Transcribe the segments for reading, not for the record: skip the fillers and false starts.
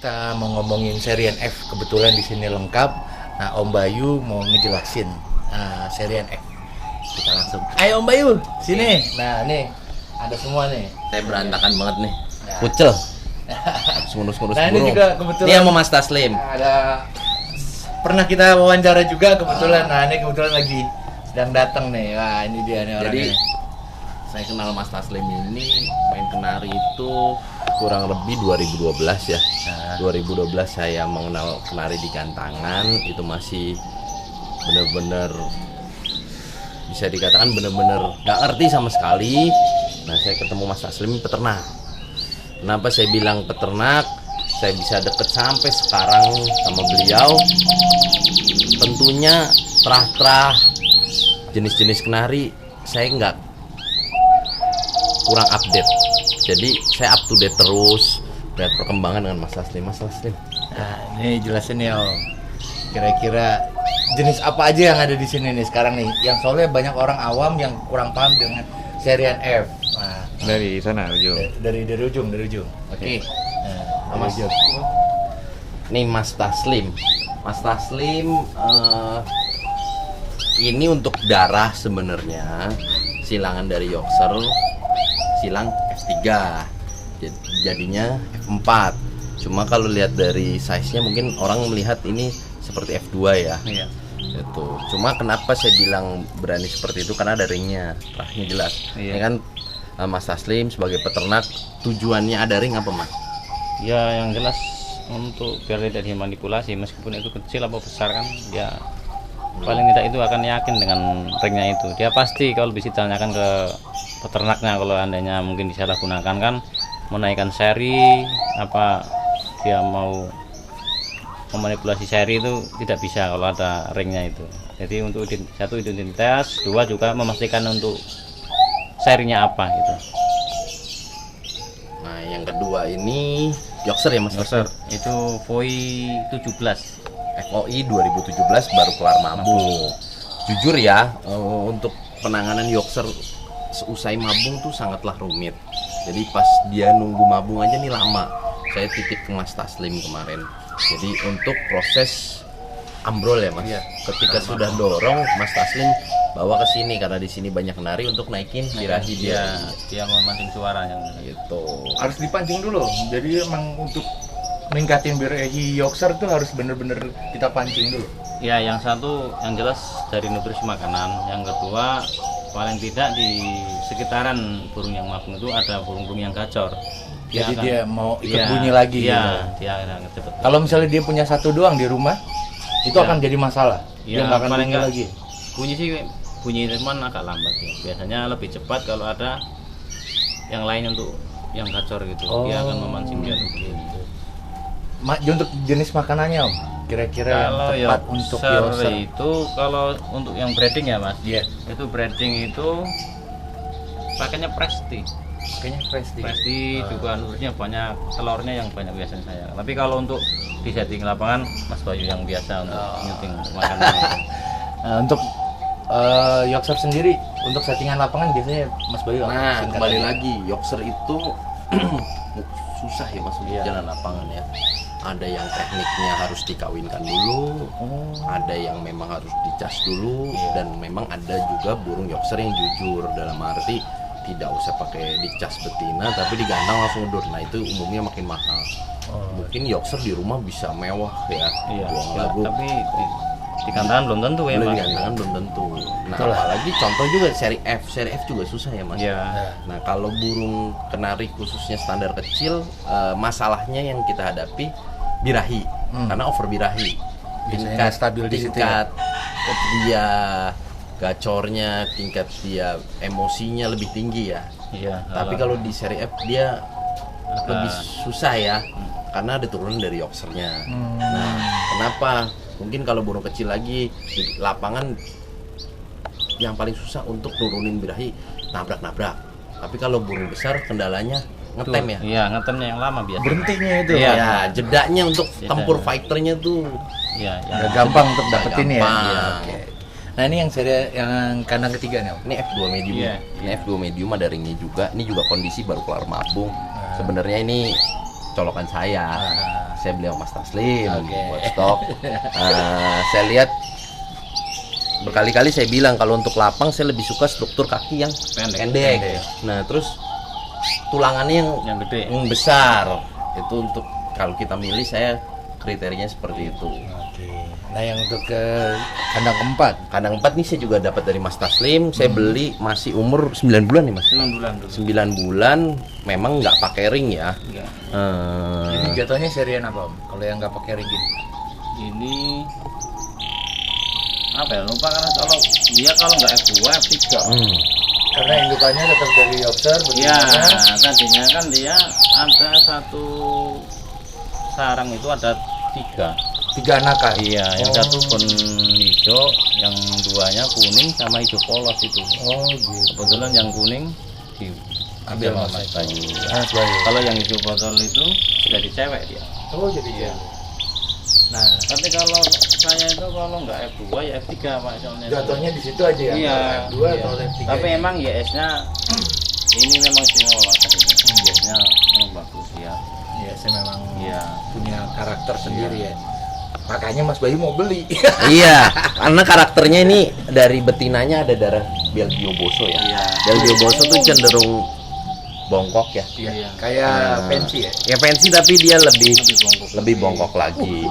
kita mau ngomongin serian F, kebetulan di sini lengkap. Nah, Om Bayu mau ngejelasin serian F. Kita langsung. Ayo Om Bayu, sini. Nah, nih ada semua nih. Saya berantakan banget nih. Nah. Kucel. Ngurus-ngurus Nah, ini burung. juga kebetulan. Ini sama Mas Taslim. Ada pernah kita wawancara juga kebetulan. Nah, ini kebetulan lagi sedang datang nih. Wah, ini dia nih orangnya. Jadi saya kenal Mas Taslim ini main kenari itu kurang lebih 2012 ya. Nah. 2012 saya mengenal kenari di Gantangan, itu masih benar-benar bisa dikatakan benar-benar gak ngerti sama sekali. Nah, saya ketemu Mas Taslim peternak. Kenapa saya bilang peternak? Saya bisa deket sampai sekarang sama beliau. Tentunya terah-terah jenis-jenis kenari saya nggak kurang update. Jadi saya up to date terus lihat perkembangan dengan Mas Taslim. Mas Taslim. Nah, ini jelasin ya Om. Kira-kira jenis apa aja yang ada di sini nih sekarang nih? Yang soalnya banyak orang awam yang kurang paham dengan serian F. Nah, Dari sana ujung. dari ujung. Oke. Nah, Mas. Nih Mas Taslim. Mas Taslim ini untuk darah sebenarnya silangan dari Yorkshire, silang F3. Jadinya F4. Cuma kalau lihat dari size-nya mungkin orang melihat ini seperti F2 ya. iya. Itu. Cuma kenapa saya bilang berani seperti itu karena ada ringnya, rahnya jelas. Iya. Ini kan Mas Taslim sebagai peternak tujuannya ada ring apa Mas? Ya yang jelas untuk biar tidak dimanipulasi, meskipun itu kecil apa besar kan dia paling tidak itu akan yakin dengan ringnya itu. Dia pasti kalau bisa ditanyakan ke peternaknya kalau andainya mungkin disalahgunakan kan menaikkan seri apa dia mau memanipulasi seri itu tidak bisa kalau ada ringnya itu. Jadi untuk satu identitas, dua juga memastikan untuk serinya apa gitu. Nah, yang kedua ini Yorkshire ya Mas? Yorkshire itu VOI 17. FOI 2017 baru kelar mabung. Jujur ya, untuk penanganan Yorkshire seusai mabung tuh sangatlah rumit. Jadi pas dia nunggu mabung aja nih lama. Saya titip ke Mas Taslim kemarin. Jadi untuk proses ambrol ya Mas. Iya. Ketika sudah dorong Mas Taslim bawa ke sini karena di sini banyak nari untuk naikin birahi dia. Dia memancing suara yang Gitu. Harus dipancing dulu. Jadi emang untuk meningkatin birahi Yorkshire tuh harus bener-bener kita pancing dulu. ya yang satu yang jelas dari nutrisi makanan, yang kedua paling tidak di sekitaran burung yang mabung itu ada burung-burung yang gacor. Jadi akan- dia mau ikut Iya, bunyi lagi iya, gitu. dia akan cepet. Kalau misalnya dia punya satu doang di rumah, itu Iya. akan jadi masalah. Iya, Dia nggak akan paling bunyi nggak. lagi. Bunyi sih bunyi teman agak lambat ya. Biasanya lebih cepat kalau ada yang lain untuk yang gacor gitu. Dia akan memancing dia gitu. Untuk jenis makanannya Om, kira-kira yang Kalau tepat untuk Yorkshire. itu kalau untuk yang breeding ya Mas. Iya, Itu breeding itu pakainya Presti. kayaknya Presti. Presti juga nutrisinya banyak, telurnya yang banyak biasanya saya. Tapi kalau untuk di setting lapangan Mas Bayu yang biasa untuk nyuting makanannya. Nah, untuk Yorkshire sendiri, untuk settingan lapangan biasanya Mas Bayu Nah, singkat kembali aja. lagi Yorkshire itu susah ya Mas untuk Iya. jalan lapangan ya. Ada yang tekniknya harus dikawinkan dulu, ada yang memang harus dicas dulu, dan memang ada juga burung Yorkshire yang jujur dalam arti tidak usah pakai dicas betina tapi digantang langsung udur. Nah itu umumnya makin mahal. Mungkin Yorkshire di rumah bisa mewah ya, Iya, buang ya, lagu. tapi di kantangan belum tentu ya Belum Mas. digantangan belum tentu. Nah Betul. apalagi contoh juga seri F juga susah ya Mas. Iya. Nah kalau burung kenari khususnya standar kecil, masalahnya yang kita hadapi birahi, karena over birahi. Biasanya nggak stabil di situ ya? tingkat dia gacornya, tingkat dia emosinya lebih tinggi ya. Iya. Tapi kalau di seri F dia lebih susah ya, karena ada turunan dari Yorkshire-nya. Nah kenapa? Mungkin kalau burung kecil lagi di lapangan yang paling susah untuk nurunin birahi nabrak-nabrak. Tapi kalau burung besar kendalanya ngetem ya. Iya, ngetemnya yang lama biasanya. Berhentinya itu. Iya. Ya, jedanya untuk Jeda. tempur fighternya tuh Iya, yang Nggak gampang untuk dapetin ya. gampang. Iya, oke. Nah ini yang seri yang kandang ketiga nih Om. Ini F2 medium. Iya. Ini F2 medium ada ringnya juga. Ini juga kondisi baru kelar mabung. Sebenarnya ini colokan saya. Saya beli sama Mas Taslim Oke. buat stok. Saya lihat berkali-kali saya bilang kalau untuk lapang saya lebih suka struktur kaki yang pendek. Nah, terus tulangannya Yang gede. yang besar. Itu untuk kalau kita milih saya kriterianya seperti itu. Oke. Nah, yang untuk ke kandang keempat. Kandang 4 nih saya juga dapat dari Mas Taslim. Saya beli masih umur 9 bulan nih Mas. 9 bulan dulu. 9 bulan memang nggak pakai ring ya. Enggak. Ini jatuhnya serian apa Om? Kalau yang nggak pakai ring gini? Ini apa ya, lupa karena kalau nggak F2 F3. Karena indukannya tetap dari Yorkshire. Iya, betina. tadinya kan dia ada satu sarang itu ada 3. 3 anakan. Iya, yang satu pun hijau, yang duanya kuning sama hijau polos itu. Oh gitu. Kebetulan yang kuning Ambil sama Mas Mas Bayu. Mas Bayu. Kalau yang hijau botol itu jadi cewek dia. Oh jadi ya. Nah, Tapi kalau saya itu kalau nggak F2 ya F3 Pak soalnya. jatuhnya di situ aja ya. Iya. F2 atau Iya. F3. Tapi emang YS-nya ini memang istimewa YS-nya memang bagus ya. Iya, saya memang Iya. punya karakter sendiri ya. Makanya Mas Bayu mau beli. Iya, karena karakternya ini dari betinanya ada darah Belgio Boso ya. Iya. Belgio Boso tuh cenderung bongkok ya. Iya. Kayak pensi ya. Ya fancy tapi dia lebih Lebih bongkok bongkok. lagi.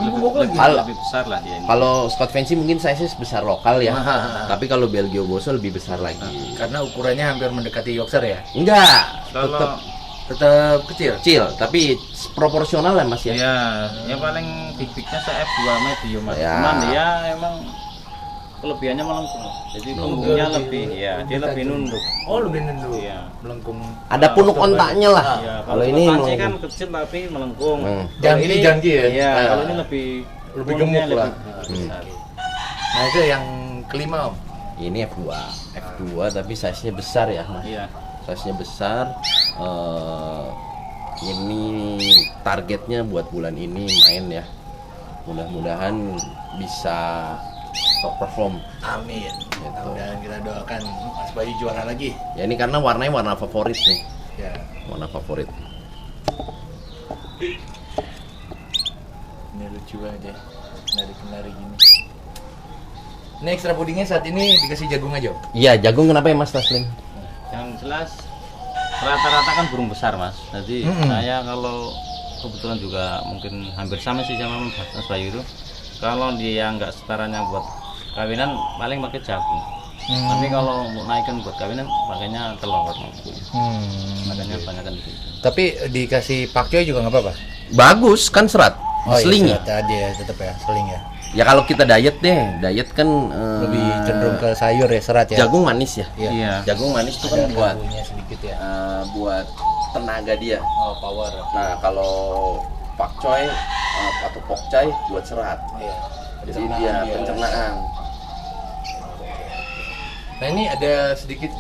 Kalau lebih besar lah dia ini. Kalau Scott Fancy mungkin size sebesar lokal ya. Ah. Tapi kalau Belgio Boso lebih besar lagi. Karena ukurannya hampir mendekati Yorkshire ya. Enggak, tetap Kalau Tetap kecil. kecil tapi proporsional lah Mas ya. ya, yang paling big-bignya saya F2 medium Mas. Ya. Cuman dia emang kelebihannya melengkung. Jadi punggungnya lebih, ya dia lebih nunduk. Oh, lebih nunduk. Iya. Melengkung. Ada punuk ontaknya lah. Iya, Kalau ini Scott melengkung. kan kecil tapi melengkung. Hmm. Kalau Jangki ya. Iya, Nah. kalau ini lebih gemuk punggungnya lah. besar. Nah, itu yang kelima Om. Ini F2. F2 tapi size-nya besar ya, Mas. Iya. Size-nya besar. Ini targetnya buat bulan ini main ya. Mudah-mudahan bisa top perform. Amin. Gitu. Dan kita doakan Mas Bayu juara lagi. Ya ini karena warnanya warna favorit nih. Ya. Warna favorit. Ini lucu aja. Kenari-kenari gini. Ini ekstra pudingnya saat ini dikasih jagung aja. Om? Iya, jagung kenapa ya Mas Taslim? Yang jelas rata-rata kan burung besar Mas. Jadi saya kalau kebetulan juga mungkin hampir sama sih sama Mas Bayu itu. Kalau dia nggak setaranya buat kawinan paling pakai jagung. Tapi kalau mau naikkan buat kawinan pakainya telur. Makanya banyak kan di situ. Tapi dikasih pakcoy juga nggak apa-apa. Bagus kan serat. Seling ya. Iya, tadi ya tetap ya seling ya. Ya kalau kita diet deh, diet kan Lebih cenderung ke sayur ya, serat ya. jagung manis ya. Iya. Jagung manis itu Ada kan buat karbonya sedikit ya. buat tenaga dia. Oh, power. Nah kalau pakcoy atau pokcai buat serat. Iya. Jadi dia pencernaan. Nah, ini ada sedikit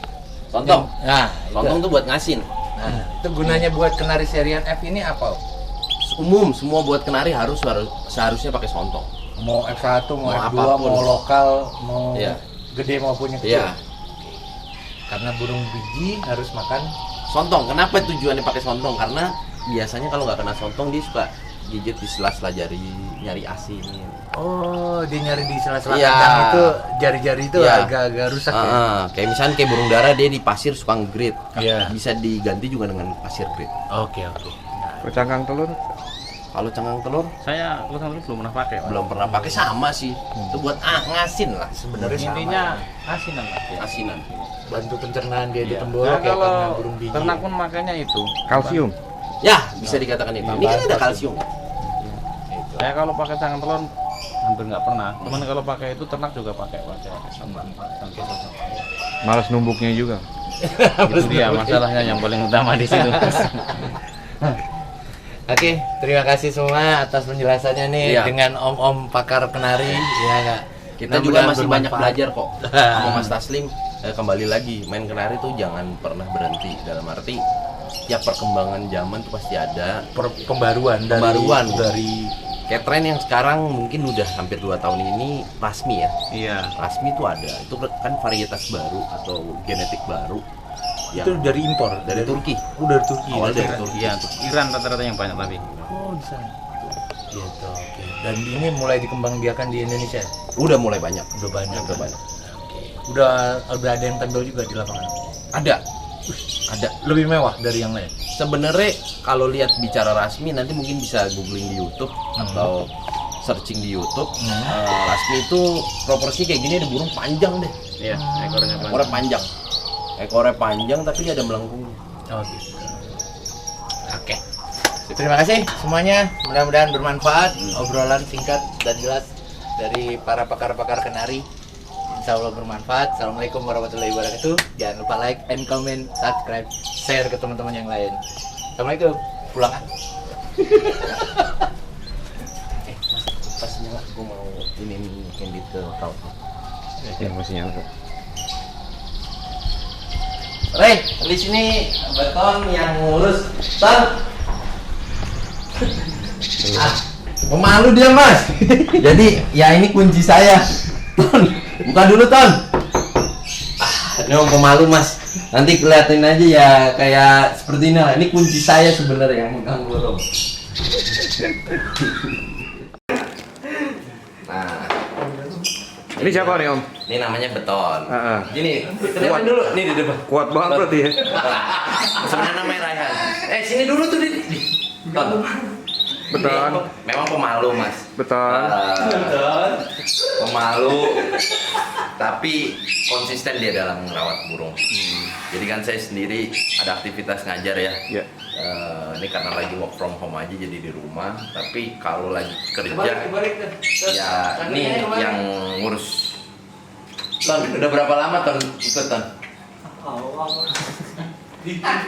Sontong. Nah, Sontong tuh buat ngasin. Nah, itu gunanya buat kenari serian F ini apa? Om? Umum semua buat kenari harus seharusnya pakai sontong. Mau F1, mau Mau F2, apapun. mau lokal, mau Iya. gede maupun yang kecil. Iya. Karena burung biji harus makan. Sontong. Kenapa tujuannya pakai sontong? Karena biasanya kalau nggak kena sontong dia suka gigit di sela-sela jari, nyari asin. Oh, dia nyari di sela-sela Iya. kandang itu, jari-jari itu Iya. agak-agak rusak ya. Kayak misalnya kayak burung dara dia di pasir suka nge-grade. Iya. Bisa diganti juga dengan pasir grade. Oke. Nah, Cangkang telur Kalau cangkang telur Saya kalau dulu belum pernah pakai. Pak. belum pernah pakai sama sih. Itu buat ngasin lah sebenarnya Intinya sama. asinan Mas. Ya. Asinan. bantu pencernaan dia di Iya. tenggorok Nah, ya karena kalau burung biji. ternak pun makanya itu. kalsium. Ya, bisa dikatakan itu. Ini kan ada kalsium. Saya kalau pakai cangkang telur hampir nggak pernah. Cuman kalau pakai itu ternak juga pakai sama. Malas numbuknya juga. Itu dia masalahnya yang paling utama di situ. Oke, terima kasih semua atas penjelasannya nih Iya. dengan om-om pakar kenari, ya nggak? Kita juga Mudah-mudahan masih banyak bermanfaat. belajar kok. Sama Mas Taslim, kembali lagi main kenari tuh jangan pernah berhenti. Dalam arti setiap perkembangan zaman tuh pasti ada Pembaruan dari kayak tren yang sekarang mungkin udah hampir 2 tahun ini rasmi ya. Iya. Rasmi tuh ada. Itu kan varietas baru atau genetik baru Itu dari impor, dari Turki. Dari Turki. Awal dari Turki. Iya, Iran rata-rata yang banyak tapi. Oh, di sana. Gitu, oke. Dan ini mulai dikembangbiakan di Indonesia. Udah mulai banyak. Udah banyak. Udah banyak. Oke. Udah ada yang tampil juga di lapangan. Ada. Ada. Lebih mewah dari yang lain. Sebenarnya kalau lihat bicara rasmi nanti mungkin bisa googling di YouTube atau searching di YouTube. Rasmi itu proporsi kayak gini, ada burung panjang deh. Iya, ekornya Ekornya panjang. Ekornya panjang tapi dia ada melengkung. Oh gitu. Oke. Terima kasih semuanya. Mudah-mudahan bermanfaat. Obrolan singkat dan jelas dari para pakar-pakar kenari. Insya Allah bermanfaat. Assalamualaikum warahmatullahi wabarakatuh. Jangan lupa like and comment, subscribe, share ke teman-teman yang lain. Assalamualaikum. Pulang. Pas nyala gue mau ini candid ke kau. Ya, masih nyala. Rey, di sini beton yang ngurus. Ton. Pemalu dia, Mas. Jadi, ya ini kunci saya. Ton, buka dulu, Ton. Ini orang pemalu, Mas. Nanti kelihatin aja ya kayak seperti ini lah. Ini kunci saya sebenarnya yang megang burung. Nah, Ini siapa nih Om? ini namanya beton. Heeh. Gini, kelihatan dulu nih di depan. Kuat banget berarti ya. Sebenarnya namanya Raihan. Sini dulu tuh di. Ton. Beton. Memang pemalu, Mas. Beton. Pemalu, tapi konsisten dia dalam merawat burung. Jadi kan saya sendiri ada aktivitas ngajar ya. Ya. Ini karena lagi work from home aja jadi di rumah. Tapi kalau lagi kerja, ya ini yang ngurus. Ton, udah berapa lama Ton ikut Ton?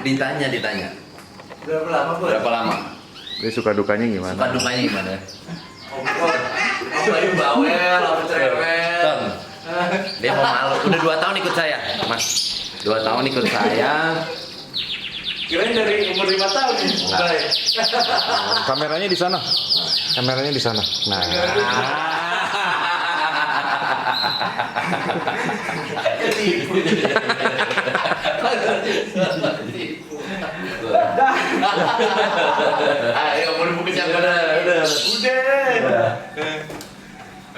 Ditanya. Berapa lama? Dia suka dukanya gimana? Suka dukanya gimana? Bayu bawel, apa cerewet. Ton, dia pemalu. Udah 2 tahun ikut saya, Mas. 2 tahun ikut saya. Kirain dari umur 5 tahun nih. Baik. Kameranya di sana. Kameranya di sana. Nah. Ayo, mau dibuka siapa? Udah.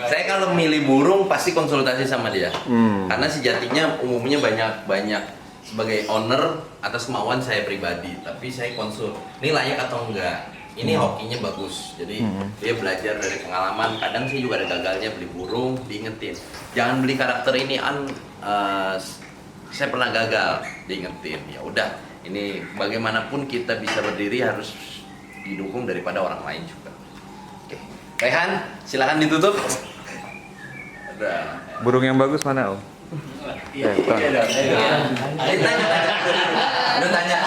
Saya kalau milih burung pasti konsultasi sama dia. Hmm. Karena sejatinya umumnya banyak sebagai owner atas kemauan saya pribadi, tapi saya konsul. Ini layak atau enggak? Ini hokinya bagus. Jadi dia belajar dari pengalaman. Kadang sih juga ada gagalnya beli burung, diingetin. Jangan beli karakter ini saya pernah gagal, diingetin. Ya udah, ini bagaimanapun kita bisa berdiri harus didukung daripada orang lain juga. Oke. Rehan, silakan ditutup. Ada. Burung yang bagus mana Om? Iya, dong. Ayo, tanya. Lu tanya.